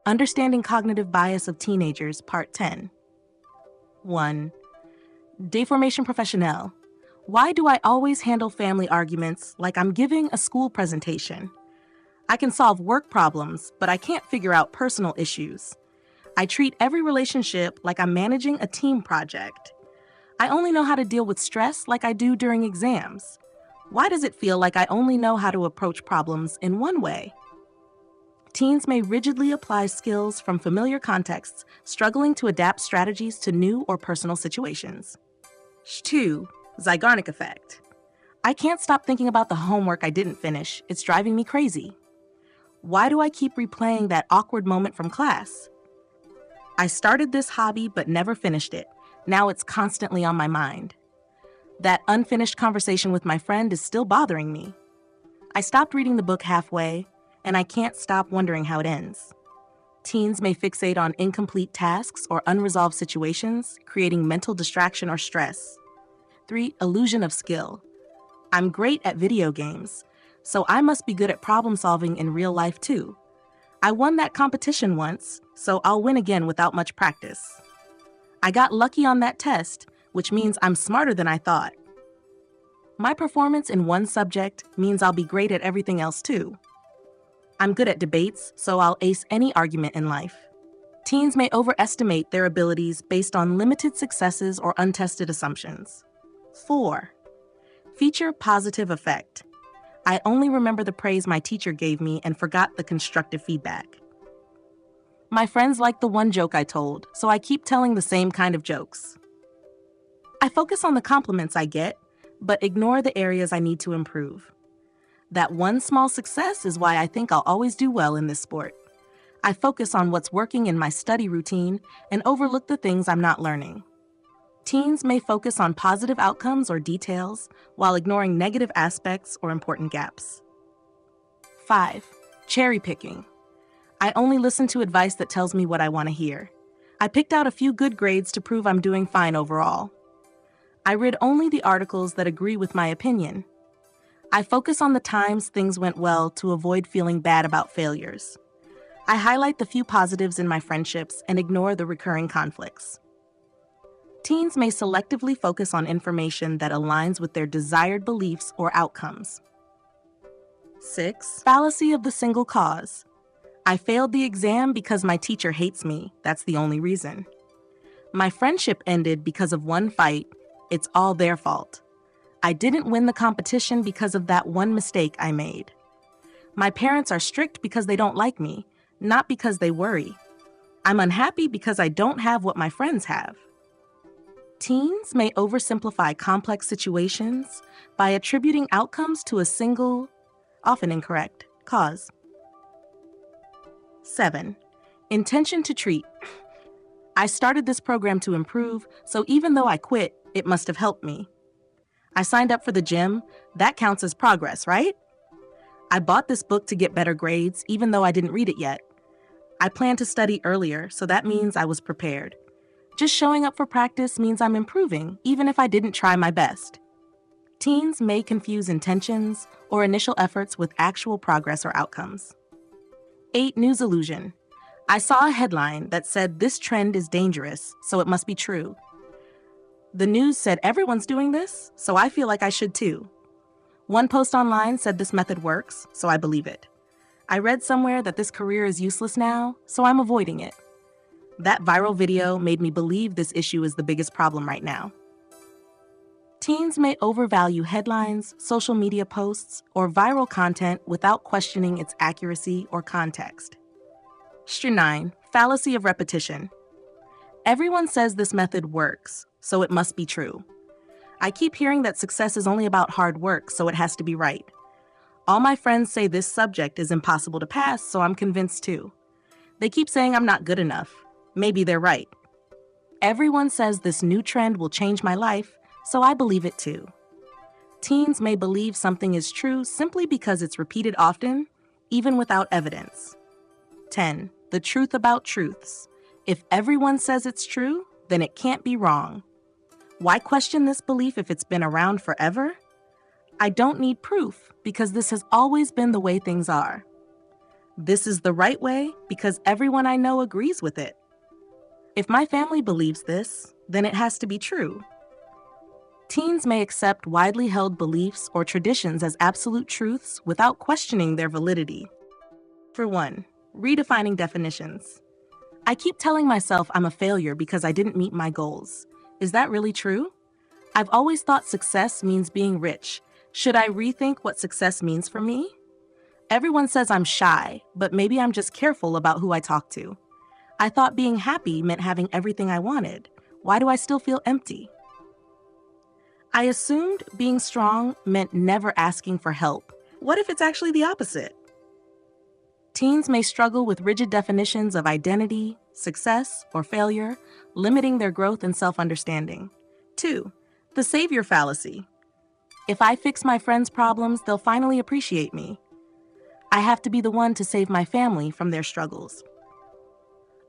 Understanding Cognitive Bias of Teenagers, Part 10. 1. Deformation Professionnelle. Why do I always handle family arguments like I'm giving a school presentation? I can solve work problems, but I can't figure out personal issues. I treat every relationship like I'm managing a team project. I only know how to deal with stress like I do during exams. Why does it feel like I only know how to approach problems in one way? Teens may rigidly apply skills from familiar contexts, struggling to adapt strategies to new or personal situations. 2. Zeigarnik Effect. I can't stop thinking about the homework I didn't finish. It's driving me crazy. Why do I keep replaying that awkward moment from class? I started this hobby but never finished it. Now it's constantly on my mind. That unfinished conversation with my friend is still bothering me. I stopped reading the book halfway, and I can't stop wondering how it ends. Teens may fixate on incomplete tasks or unresolved situations, creating mental distraction or stress. 3. Illusion of skill. I'm great at video games, so I must be good at problem solving in real life too. I won that competition once, so I'll win again without much practice. I got lucky on that test, which means I'm smarter than I thought. My performance in one subject means I'll be great at everything else too. I'm good at debates, so I'll ace any argument in life. Teens may overestimate their abilities based on limited successes or untested assumptions. 4. Feature positive effect. I only remember the praise my teacher gave me and forgot the constructive feedback. My friends like the one joke I told, so I keep telling the same kind of jokes. I focus on the compliments I get, but ignore the areas I need to improve. That one small success is why I think I'll always do well in this sport. I focus on what's working in my study routine and overlook the things I'm not learning. Teens may focus on positive outcomes or details while ignoring negative aspects or important gaps. 5. Cherry picking. I only listen to advice that tells me what I want to hear. I picked out a few good grades to prove I'm doing fine overall. I read only the articles that agree with my opinion. I focus on the times things went well to avoid feeling bad about failures. I highlight the few positives in my friendships and ignore the recurring conflicts. Teens may selectively focus on information that aligns with their desired beliefs or outcomes. 6. Fallacy of the single cause. I failed the exam because my teacher hates me. That's the only reason. My friendship ended because of one fight. It's all their fault. I didn't win the competition because of that one mistake I made. My parents are strict because they don't like me, not because they worry. I'm unhappy because I don't have what my friends have. Teens may oversimplify complex situations by attributing outcomes to a single, often incorrect, cause. 7. Intention to treat. I started this program to improve, so even though I quit, it must have helped me. I signed up for the gym. That counts as progress, right? I bought this book to get better grades, even though I didn't read it yet. I planned to study earlier, so that means I was prepared. Just showing up for practice means I'm improving, even if I didn't try my best. Teens may confuse intentions or initial efforts with actual progress or outcomes. 8. News illusion. I saw a headline that said this trend is dangerous, so it must be true. The news said everyone's doing this, so I feel like I should too. One post online said this method works, so I believe it. I read somewhere that this career is useless now, so I'm avoiding it. That viral video made me believe this issue is the biggest problem right now. Teens may overvalue headlines, social media posts, or viral content without questioning its accuracy or context. 9. Fallacy of repetition. Everyone says this method works, so it must be true. I keep hearing that success is only about hard work, so it has to be right. All my friends say this subject is impossible to pass, so I'm convinced too. They keep saying I'm not good enough. Maybe they're right. Everyone says this new trend will change my life, so I believe it too. Teens may believe something is true simply because it's repeated often, even without evidence. 10. The truth about truths. If everyone says it's true, then it can't be wrong. Why question this belief if it's been around forever? I don't need proof because this has always been the way things are. This is the right way because everyone I know agrees with it. If my family believes this, then it has to be true. Teens may accept widely held beliefs or traditions as absolute truths without questioning their validity. For one, redefining definitions. I keep telling myself I'm a failure because I didn't meet my goals. Is that really true? I've always thought success means being rich. Should I rethink what success means for me? Everyone says I'm shy, but maybe I'm just careful about who I talk to. I thought being happy meant having everything I wanted. Why do I still feel empty? I assumed being strong meant never asking for help. What if it's actually the opposite? Teens may struggle with rigid definitions of identity, success, or failure, limiting their growth and self-understanding. 2. The Savior Fallacy. If I fix my friends' problems, they'll finally appreciate me. I have to be the one to save my family from their struggles.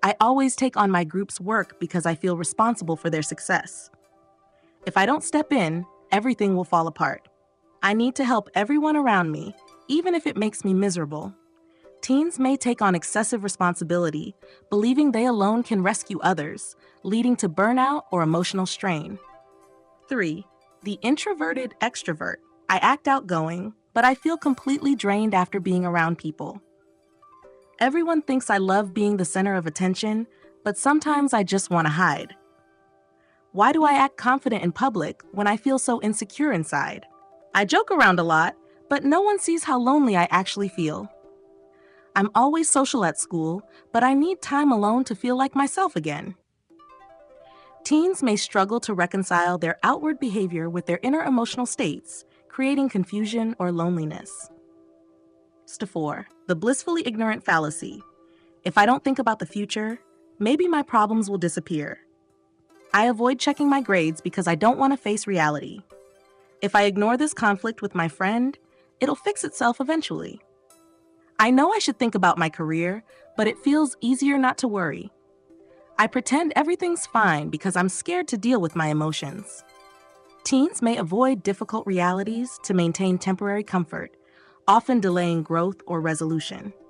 I always take on my group's work because I feel responsible for their success. If I don't step in, everything will fall apart. I need to help everyone around me, even if it makes me miserable. Teens may take on excessive responsibility, believing they alone can rescue others, leading to burnout or emotional strain. 3. The introverted extrovert. I act outgoing, but I feel completely drained after being around people. Everyone thinks I love being the center of attention, but sometimes I just want to hide. Why do I act confident in public when I feel so insecure inside? I joke around a lot, but no one sees how lonely I actually feel. I'm always social at school, but I need time alone to feel like myself again. Teens may struggle to reconcile their outward behavior with their inner emotional states, creating confusion or loneliness. 4. The blissfully ignorant fallacy. If I don't think about the future, maybe my problems will disappear. I avoid checking my grades because I don't want to face reality. If I ignore this conflict with my friend, it'll fix itself eventually. I know I should think about my career, but it feels easier not to worry. I pretend everything's fine because I'm scared to deal with my emotions. Teens may avoid difficult realities to maintain temporary comfort, often delaying growth or resolution.